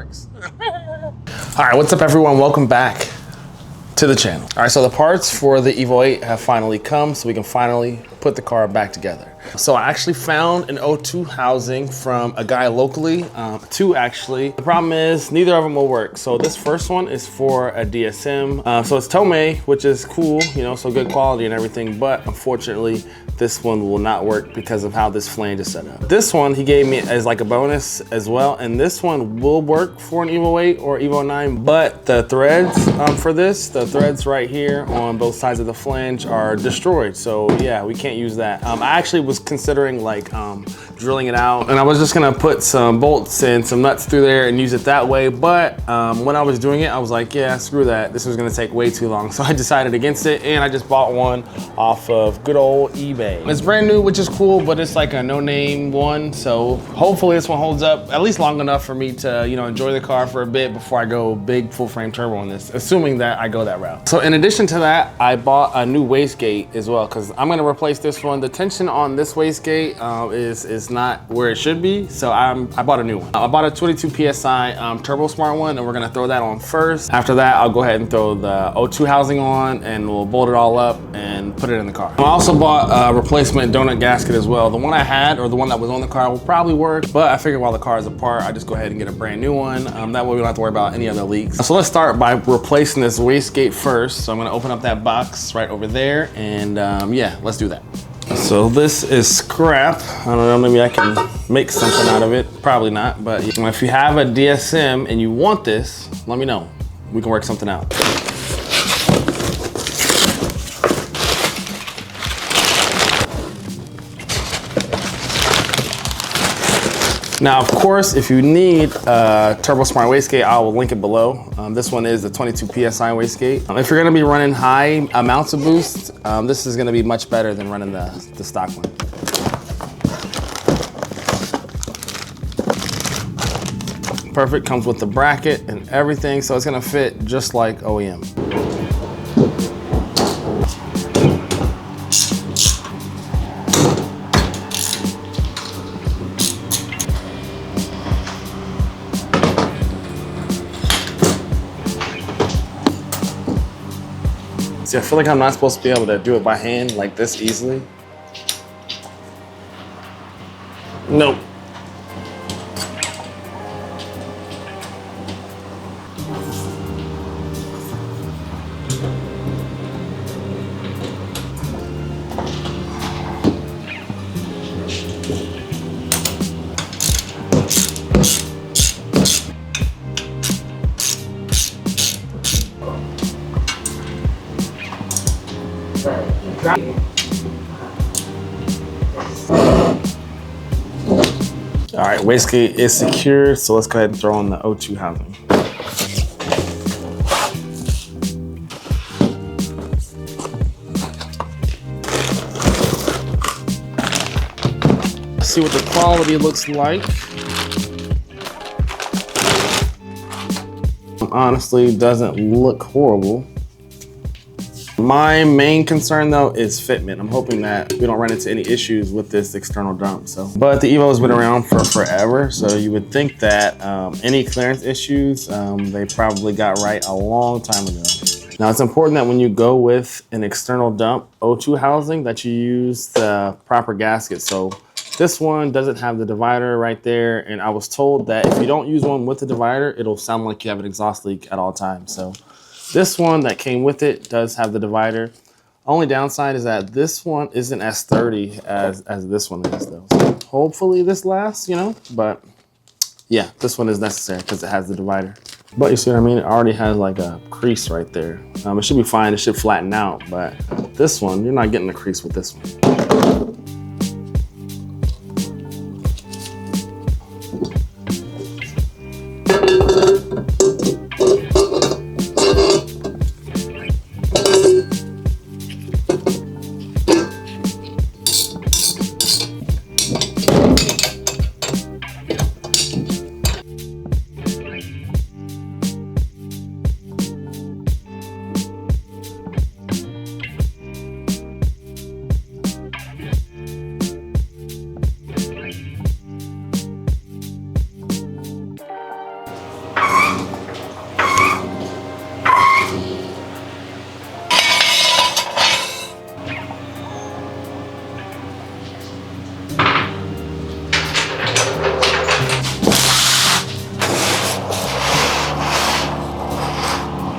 works. All right, what's up everyone? Welcome back to the channel. All right, so the parts for the EVO 8 have finally come, so we can finally put the car back together. So I actually found an O2 housing from a guy locally, two actually. The problem is neither of them will work. So this first one is for a DSM. So it's Tomei, which is cool, you know, so good quality and everything, but unfortunately, this one will not work because of how this flange is set up. This one he gave me as like a bonus as well, and this one will work for an EVO 8 or EVO 9, but the threads for this, the threads right here on both sides of the flange are destroyed. So yeah, we can't use that. I actually was considering like drilling it out, and I was just gonna put some bolts and some nuts through there and use it that way, but when I was doing it, I was like, yeah, screw that. This was gonna take way too long. So I decided against it, and I just bought one off of good old eBay. It's brand new, which is cool, but it's like a no-name one. So hopefully this one holds up at least long enough for me to, you know, enjoy the car for a bit before I go big full-frame turbo on this, assuming that I go that route. So in addition to that, I bought a new wastegate as well, because I'm gonna replace this one. The tension on this wastegate is not where it should be, so I bought a new one. I bought a 22 PSI Turbo Smart one, and we're gonna throw that on first. After that, I'll go ahead and throw the O2 housing on, and we'll bolt it all up and put it in the car. I also bought a replacement donut gasket as well. The one I had, or the one that was on the car, will probably work, but I figured while the car is apart, I just go ahead and get a brand new one. That way we don't have to worry about any other leaks. So let's start by replacing this wastegate first. So I'm gonna open up that box right over there, and yeah, let's do that. So this is scrap. I don't know, maybe I can make something out of it. Probably not, but if you have a DSM and you want this, let me know. We can work something out. Now, of course, if you need a Turbo Smart wastegate, I will link it below. This one is the 22 PSI wastegate. If you're gonna be running high amounts of boost, this is gonna be much better than running the stock one. Perfect, comes with the bracket and everything, so it's gonna fit just like OEM. See, I feel like I'm not supposed to be able to do it by hand like this easily. Nope. All right, wastegate is secure, so let's go ahead and throw on the O2 housing. Let's see what the quality looks like. Honestly, doesn't look horrible. My main concern though is fitment. I'm hoping that we don't run into any issues with this external dump. But the EVO has been around for forever, so you would think that any clearance issues, they probably got right a long time ago. Now it's important that when you go with an external dump O2 housing that you use the proper gasket. So this one doesn't have the divider right there, and I was told that if you don't use one with the divider, it'll sound like you have an exhaust leak at all times. So this one that came with it does have the divider. Only downside is that this one isn't as sturdy as this one is though. So hopefully this lasts, you know, but yeah, this one is necessary because it has the divider. But you see what I mean? It already has like a crease right there. It should be fine, it should flatten out, but this one, you're not getting a crease with this one.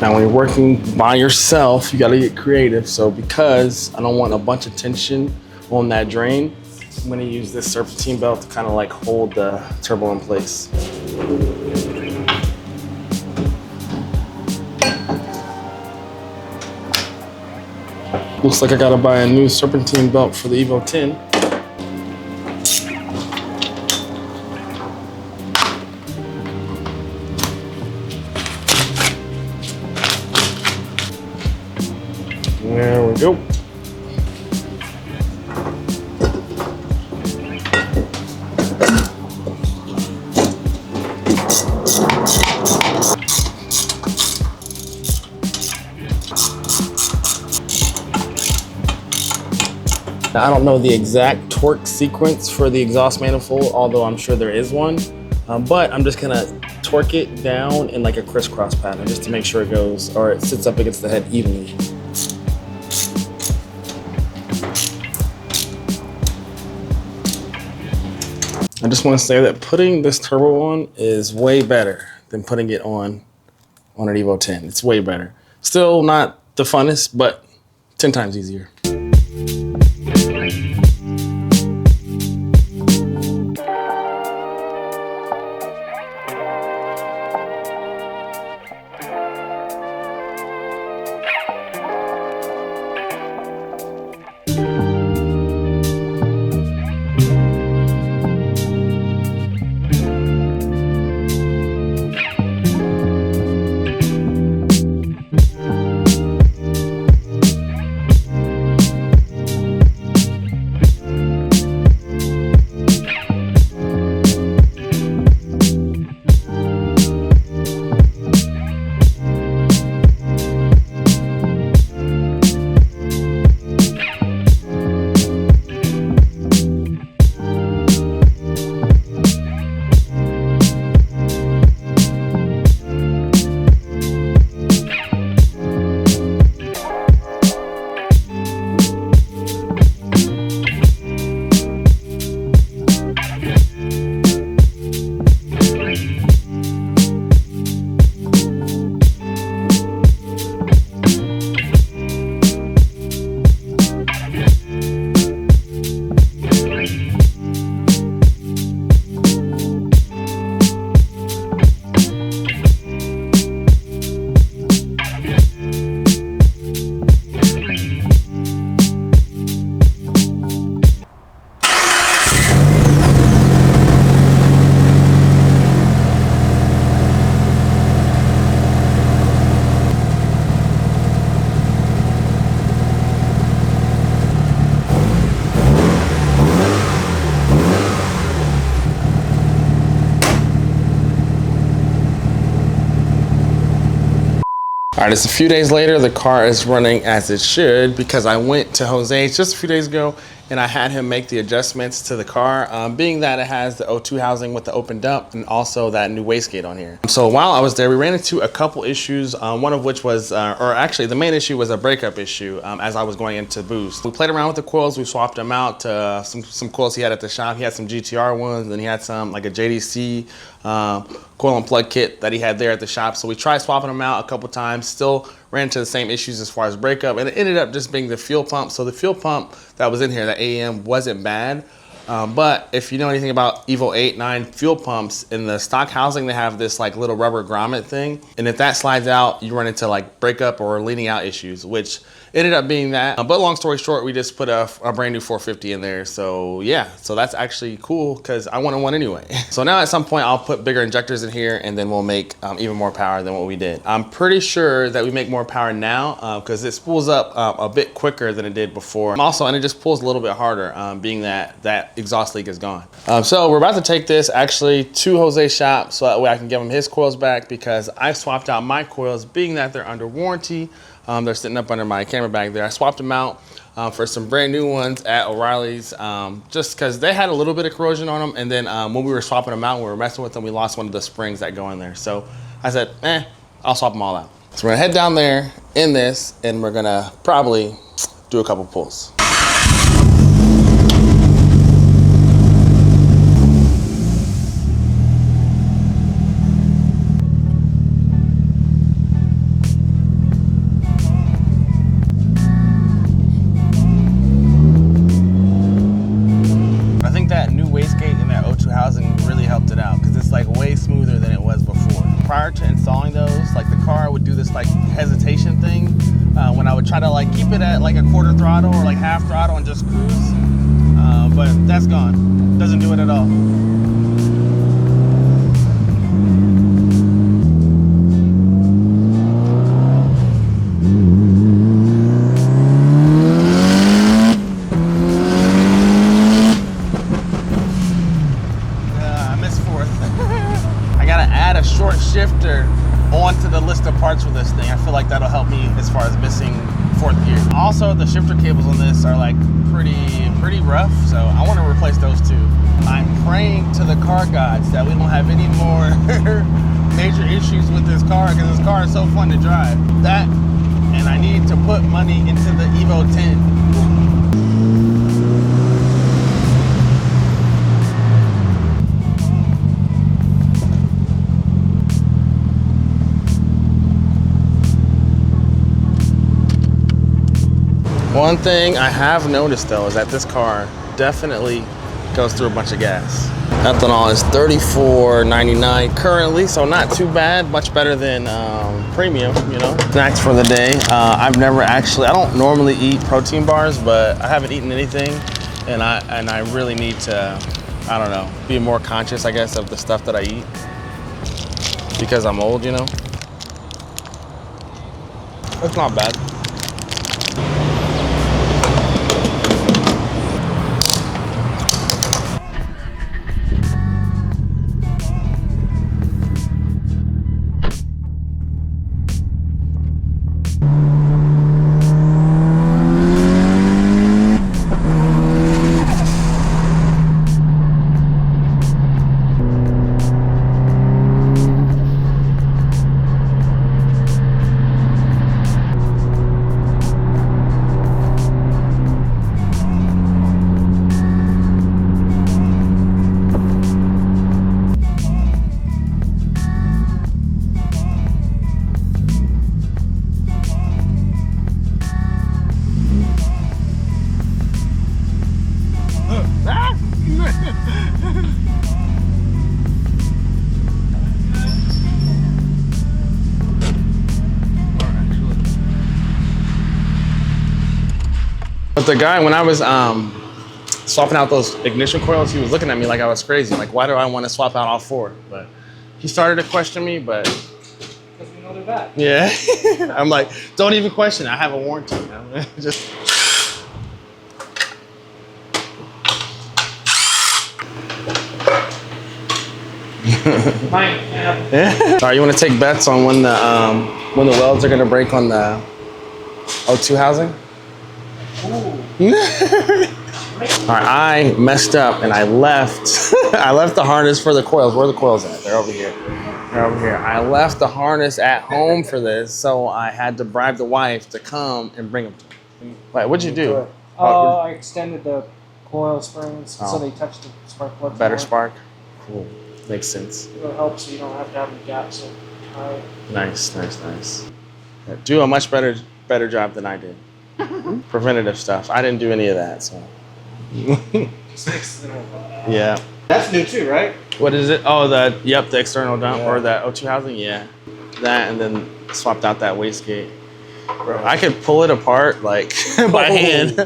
Now, when you're working by yourself, you gotta get creative. So because I don't want a bunch of tension on that drain, I'm gonna use this serpentine belt to kind of like hold the turbo in place. Looks like I gotta buy a new serpentine belt for the EVO 10. There we go. Now, I don't know the exact torque sequence for the exhaust manifold, although I'm sure there is one, but I'm just gonna torque it down in like a crisscross pattern just to make sure it goes, or it sits up against the head evenly. I just want to say that putting this turbo on is way better than putting it on an EVO 10. It's way better. Still not the funnest, but 10 times easier. All right, it's a few days later. The car is running as it should because I went to Jose's just a few days ago and I had him make the adjustments to the car, being that it has the O2 housing with the open dump and also that new wastegate on here. So while I was there, we ran into a couple issues, one of which was, or actually the main issue was a breakup issue as I was going into boost. We played around with the coils, we swapped them out to some coils he had at the shop. He had some GTR ones and he had some like a JDC coil and plug kit that he had there at the shop. So we tried swapping them out a couple times, still ran into the same issues as far as breakup, and it ended up just being the fuel pump. So the fuel pump that was in here, the AEM, wasn't bad. But if you know anything about EVO 8, 9 fuel pumps, in the stock housing, they have this like little rubber grommet thing. And if that slides out, you run into like breakup or leaning out issues, which ended up being that. But long story short, we just put a brand new 450 in there. So yeah, so that's actually cool because I wanted one anyway. So now at some point I'll put bigger injectors in here and then we'll make even more power than what we did. I'm pretty sure that we make more power now because it spools up a bit quicker than it did before. Also, and it just pulls a little bit harder being that exhaust leak is gone. So we're about to take this actually to Jose's shop so that way I can give him his coils back because I swapped out my coils being that they're under warranty. They're sitting up under my camera bag there. I swapped them out for some brand new ones at O'Reilly's just because they had a little bit of corrosion on them. And then when we were swapping them out, when we were messing with them, we lost one of the springs that go in there. So I said, I'll swap them all out. So we're gonna head down there in this and we're gonna probably do a couple pulls. would do this like hesitation thing when I would try to like keep it at like a quarter throttle or like half throttle and just cruise. But that's gone. Doesn't do it at all. I missed fourth. I gotta add a short shifter onto the list of parts for this thing. I feel like that'll help me as far as missing fourth gear. Also, the shifter cables on this are like pretty rough, so I want to replace those too. I'm praying to the car gods that we don't have any more major issues with this car, because this car is so fun to drive. That, and I need to put money into the EVO 10. One thing I have noticed though is that this car definitely goes through a bunch of gas. Ethanol is $34.99 currently, so not too bad. Much better than premium, you know. Snacks for the day. I've never actually, I don't normally eat protein bars, but I haven't eaten anything, and I really need to, I don't know, be more conscious, I guess, of the stuff that I eat because I'm old, you know. It's not bad. But the guy, when I was swapping out those ignition coils, he was looking at me like I was crazy. Like, why do I want to swap out all four? But he started to question me, but... Because we know they're bad. Yeah. I'm like, don't even question it. I have a warranty. You know? Just... Mine. Yeah. All right, you want to take bets on when the welds are going to break on the O2 housing? All right, I messed up and I left. I left the harness for the coils. Where are the coils at? They're over here. They're over here. I left the harness at home for this, so I had to bribe the wife to come and bring them to me. Wait, what'd you do? I extended the coil springs so they touch the spark plug. Better spark. Cool. Makes sense. It'll help so you don't have to have the gaps so high. Nice, nice, nice. Do a much better job than I did. Preventative stuff. I didn't do any of that, so. Yeah. That's new too, right? What is it? Oh, the external dump, or the O2 housing. Yeah, that, and then swapped out that wastegate. Bro, I could pull it apart like by hand.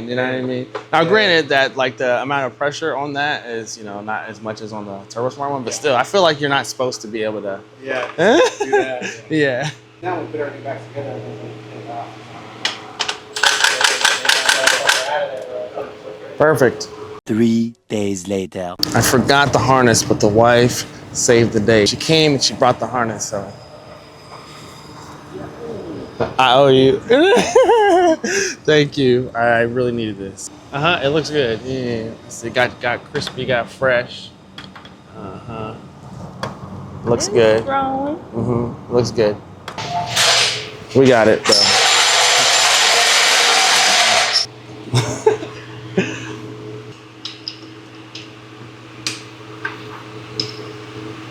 You know what I mean? Now, granted that like the amount of pressure on that is, you know, not as much as on the TurboSmart one, but still, I feel like you're not supposed to be able to. Yeah. Do that. Yeah. Now we put everything back together. Perfect. 3 days later. I forgot the harness, but the wife saved the day. She came and she brought the harness, so. I owe you. Thank you. I really needed this. It looks good. Yeah. It got crispy, got fresh. Looks good. Looks good. We got it, though.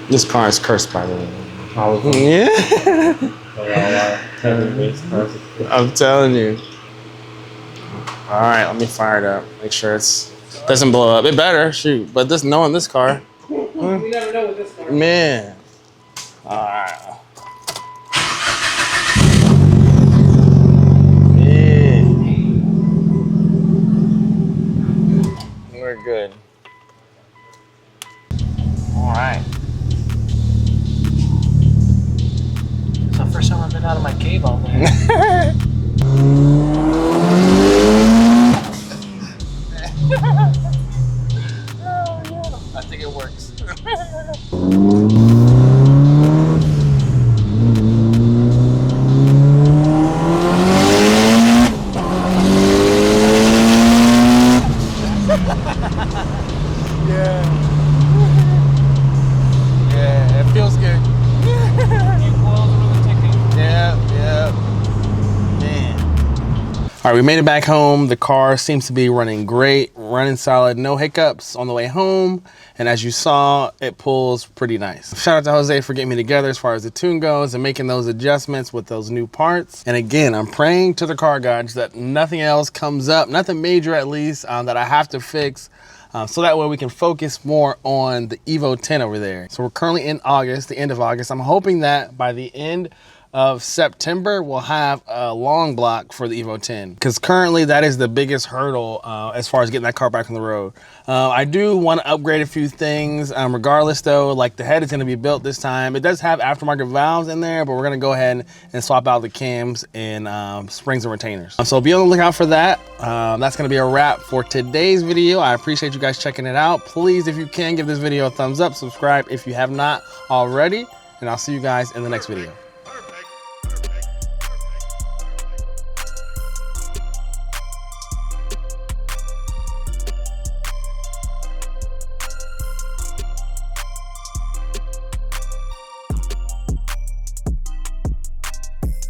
This car is cursed, by the way. Yeah. I'm telling you. All right, let me fire it up. Make sure it doesn't blow up. It better, shoot. But knowing this car. We never know with this car. Man. All right. Very good. All right. It's the first time I've been out of my cave all day. I think it works. Yeah, it feels good. New coils really ticking. Yeah. Man. All right, we made it back home. The car seems to be running great, running solid, no hiccups on the way home. And as you saw, it pulls pretty nice. Shout out to Jose for getting me together as far as the tune goes and making those adjustments with those new parts. And again, I'm praying to the car gods that nothing else comes up, nothing major at least, that I have to fix. So that way we can focus more on the EVO 10 over there. So we're currently in August, the end of August. I'm hoping that by the end of September, we'll have a long block for the EVO 10, because currently that is the biggest hurdle as far as getting that car back on the road. I do want to upgrade a few things. Regardless though, like the head is going to be built this time. It does have aftermarket valves in there, but we're going to go ahead and swap out the cams and springs and retainers. So be on the lookout for that. That's going to be a wrap for today's video. I appreciate you guys checking it out. Please, if you can, give this video a thumbs up, subscribe if you have not already, and I'll see you guys in the next video.